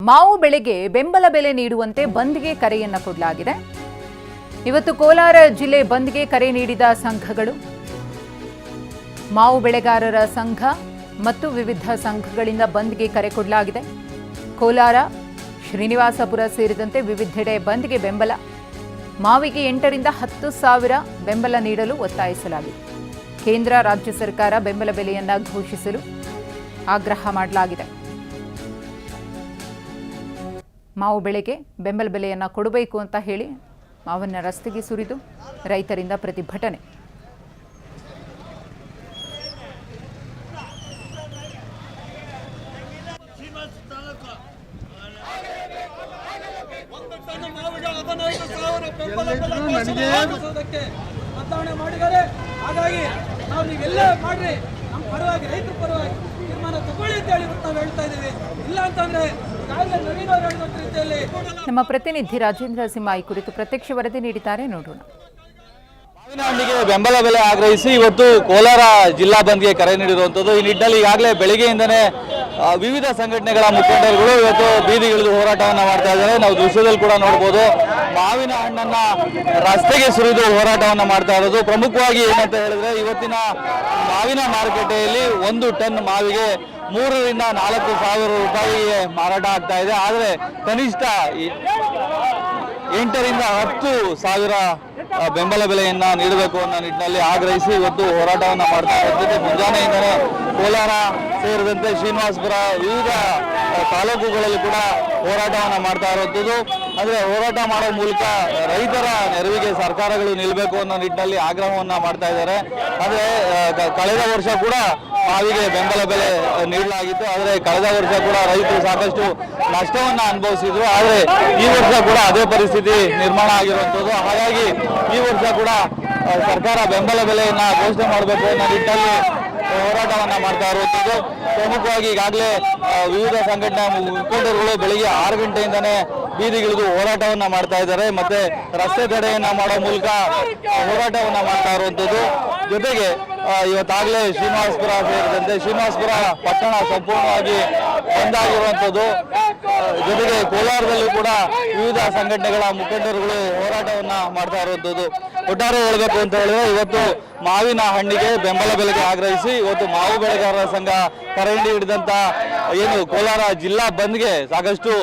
ಮಾವು ಬೆಳೆಗೆ ಬೆಂಬಲ ಬೆಲೆ ನೀಡುವಂತೆ ಬಂದ್ಗೆ ಕರೆಯನ್ನು ಕೊಡಲಾಗಿದೆ. ಇವತ್ತು ಕೋಲಾರ ಜಿಲ್ಲೆ ಬಂದ್ಗೆ ಕರೆ ನೀಡಿದ ಸಂಘಗಳು, ಮಾವು ಬೆಳೆಗಾರರ ಸಂಘ ಮತ್ತು ವಿವಿಧ ಸಂಘಗಳಿಂದ ಬಂದ್ಗೆ ಕರೆ ಕೊಡಲಾಗಿದೆ. ಕೋಲಾರ, ಶ್ರೀನಿವಾಸಪುರ ಸೇರಿದಂತೆ ವಿವಿಧೆಡೆ ಬಂದ್ಗೆ ಬೆಂಬಲ. ಮಾವಿಗೆ 8 ರಿಂದ 10 ಸಾವಿರ ಬೆಂಬಲ ನೀಡಲು ಒತ್ತಾಯಿಸಲಾಗಿದೆ. ಕೇಂದ್ರ, ರಾಜ್ಯ ಸರ್ಕಾರ ಬೆಂಬಲ ಬೆಲೆಯನ್ನು ಘೋಷಿಸಲು ಆಗ್ರಹ ಮಾಡಲಾಗಿದೆ. ಮಾವು ಬೆಳೆಗೆ ಬೆಂಬಲ ಬೆಲೆಯನ್ನು ಕೊಡಬೇಕು ಅಂತ ಹೇಳಿ ಮಾವನ್ನು ರಸ್ತೆಗೆ ಸುರಿದು ರೈತರಿಂದ ಪ್ರತಿಭಟನೆ. ಬದಲಾವಣೆ ಮಾಡಿದ್ದಾರೆ. ಹಾಗಾಗಿ ನಾವು ನೀವೆಲ್ಲ ಮಾಡ್ರಿ, ನಮ್ಮ ಪರವಾಗಿ, ರೈತರ ಪರವಾಗಿ ತೀರ್ಮಾನ ತಗೊಳ್ಳಿ ಅಂತ ಹೇಳಿ ನಾವು ಹೇಳ್ತಾ ಇದ್ದೀವಿ. ಇಲ್ಲ ಅಂತಂದ್ರೆ ನವೀನ್ ಅವರು ಹೇಳಿದ ರೀತಿಯಲ್ಲಿ ನಮ್ಮ ಪ್ರತಿನಿಧಿ ರಾಜೇಂದ್ರ ಸಿಂಹ ಈ ಕುರಿತು ಪ್ರತ್ಯಕ್ಷ ವರದಿ ನೀಡಿದ್ದಾರೆ, ನೋಡೋಣ. ಮಾವಿನ ಹಣ್ಣಿಗೆ ಬೆಂಬಲ ಬೆಲೆ ಆಗ್ರಹಿಸಿ ಇವತ್ತು ಕೋಲಾರ ಜಿಲ್ಲಾ ಬಂದ್ಗೆ ಕರೆ ನೀಡಿರುವಂಥದ್ದು. ಈ ನಿಟ್ಟಿನಲ್ಲಿ ಈಗಾಗಲೇ ಬೆಳಗ್ಗೆಯಿಂದನೇ ವಿವಿಧ ಸಂಘಟನೆಗಳ ಮುಖಂಡರುಗಳು ಇವತ್ತು ಬೀದಿಗಿಳಿದು ಹೋರಾಟವನ್ನು ಮಾಡ್ತಾ ಇದ್ದಾರೆ. ನಾವು ದೃಶ್ಯದಲ್ಲಿ ಕೂಡ ನೋಡ್ಬೋದು, ಮಾವಿನ ಹಣ್ಣನ್ನ ರಸ್ತೆಗೆ ಸುರಿದು ಹೋರಾಟವನ್ನು ಮಾಡ್ತಾ ಇರೋದು. ಪ್ರಮುಖವಾಗಿ ಏನಂತ ಹೇಳಿದ್ರೆ, ಇವತ್ತಿನ ಮಾವಿನ ಮಾರುಕಟ್ಟೆಯಲ್ಲಿ 1 ಟನ್ ಮಾವಿಗೆ 3 ರಿಂದ 4 ಸಾವಿರ ರೂಪಾಯಿಗೆ ಮಾರಾಟ ಆಗ್ತಾ ಇದೆ. ಆದರೆ ಕನಿಷ್ಠ 8 ರಿಂದ 10 ಸಾವಿರ ಬೆಂಬಲ ಬೆಲೆಯನ್ನ ನೀಡಬೇಕು ಅನ್ನೋ ನಿಟ್ಟಿನಲ್ಲಿ ಆಗ್ರಹಿಸಿ ಇವತ್ತು ಹೋರಾಟವನ್ನು ಮಾಡ್ತಾ ಇರ್ತೀವಿ. ಮುಂಜಾನೆಯಿಂದಲೇ ಕೋಲಾರ ಸೇರಿದಂತೆ ಶ್ರೀನಿವಾಸಪುರ ವಿವಿಧ ತಾಲೂಕುಗಳಲ್ಲಿ ಕೂಡ ಹೋರಾಟವನ್ನು ಮಾಡ್ತಾ ಇರುವಂಥದ್ದು. ಅಂದರೆ ಹೋರಾಟ ಮಾಡೋ ಮೂಲಕ ರೈತರ ನೆರವಿಗೆ ಸರ್ಕಾರಗಳು ನಿಲ್ಲಬೇಕು ಅನ್ನೋ ನಿಟ್ಟಿನಲ್ಲಿ ಆಗ್ರಹವನ್ನು ಮಾಡ್ತಾ ಇದ್ದಾರೆ. ಆದರೆ ಕಳೆದ ವರ್ಷ ಕೂಡ ಮಾವಿಗೆ ಬೆಂಬಲ ಬೆಲೆ ನೀಡಲಾಗಿತ್ತು. ಆದರೆ ಕಳೆದ ವರ್ಷ ಕೂಡ ರೈತರು ಸಾಕಷ್ಟು ನಷ್ಟವನ್ನು ಅನುಭವಿಸಿದ್ರು. ಆದರೆ ಈ ವರ್ಷ ಕೂಡ ಅದೇ ಪರಿಸ್ಥಿತಿ ನಿರ್ಮಾಣ ಆಗಿರುವಂಥದ್ದು. ಹಾಗಾಗಿ ಈ ವರ್ಷ ಕೂಡ ಸರ್ಕಾರ ಬೆಂಬಲ ಬೆಲೆಯನ್ನು ಘೋಷಣೆ ಮಾಡಬೇಕು ಅನ್ನೋ ನಿಟ್ಟಿನಲ್ಲಿ ಹೋರಾಟವನ್ನು ಮಾಡ್ತಾ ಇರುವಂಥದ್ದು. ಪ್ರಮುಖವಾಗಿ ಈಗಾಗಲೇ ವಿವಿಧ ಸಂಘಟನಾ ಮುಖಂಡರುಗಳು ಬೆಳಿಗ್ಗೆ 6 ಗಂಟೆಯಿಂದನೇ ಬೀದಿಗಿಳಿದು ಹೋರಾಟವನ್ನು ಮಾಡ್ತಾ ಇದ್ದಾರೆ. ಮತ್ತೆ ರಸ್ತೆ ತಡೆಯನ್ನ ಮಾಡೋ ಮೂಲಕ ಹೋರಾಟವನ್ನು ಮಾಡ್ತಾ ಇರುವಂಥದ್ದು. ಜೊತೆಗೆ ಇವತ್ತಾಗಲೇ ಶ್ರೀನಿವಾಸಪುರ ಸೇರಿದಂತೆ ಶ್ರೀನಿವಾಸಪುರ ಪಟ್ಟಣ ಸಂಪೂರ್ಣವಾಗಿ ಬಂದಾಗಿರುವಂಥದ್ದು. ಜೊತೆಗೆ ಕೋಲಾರದಲ್ಲೂ ಕೂಡ ವಿವಿಧ ಸಂಘಟನೆಗಳ ಮುಖಂಡರುಗಳು ಹೋರಾಟವನ್ನ ಮಾಡ್ತಾ ಇರುವಂಥದ್ದು. ಒಟ್ಟಾರೆ ಹೇಳಬೇಕು ಅಂತ ಹೇಳಿದ್ರೆ, ಇವತ್ತು ಮಾವಿನ ಹಣ್ಣಿಗೆ ಬೆಂಬಲ ಬೆಲೆಗೆ ಆಗ್ರಹಿಸಿ ಇವತ್ತು ಮಾವು ಬೆಳೆಗಾರರ ಸಂಘ ಕರೆ ಹಿಡಿದಂತ ಏನು ಕೋಲಾರ ಜಿಲ್ಲಾ ಬಂದ್ಗೆ ಸಾಕಷ್ಟು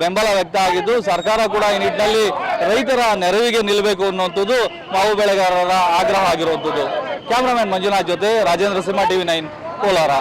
ಬೆಂಬಲ ವ್ಯಕ್ತ ಆಗಿದ್ದು, ಸರ್ಕಾರ ಕೂಡ ಈ ನಿಟ್ಟಿನಲ್ಲಿ ರೈತರ ನೆರವಿಗೆ ನಿಲ್ಲಬೇಕು ಅನ್ನುವಂಥದ್ದು ಮಾವು ಬೆಳೆಗಾರರ ಆಗ್ರಹ ಆಗಿರುವಂಥದ್ದು. ಕ್ಯಾಮರಾಮನ್ ಮಂಜುನಾಥ್ ಜೊತೆ ರಾಜೇಂದ್ರ ಸಿಂಹ, TV9 ಕೋಲಾರ.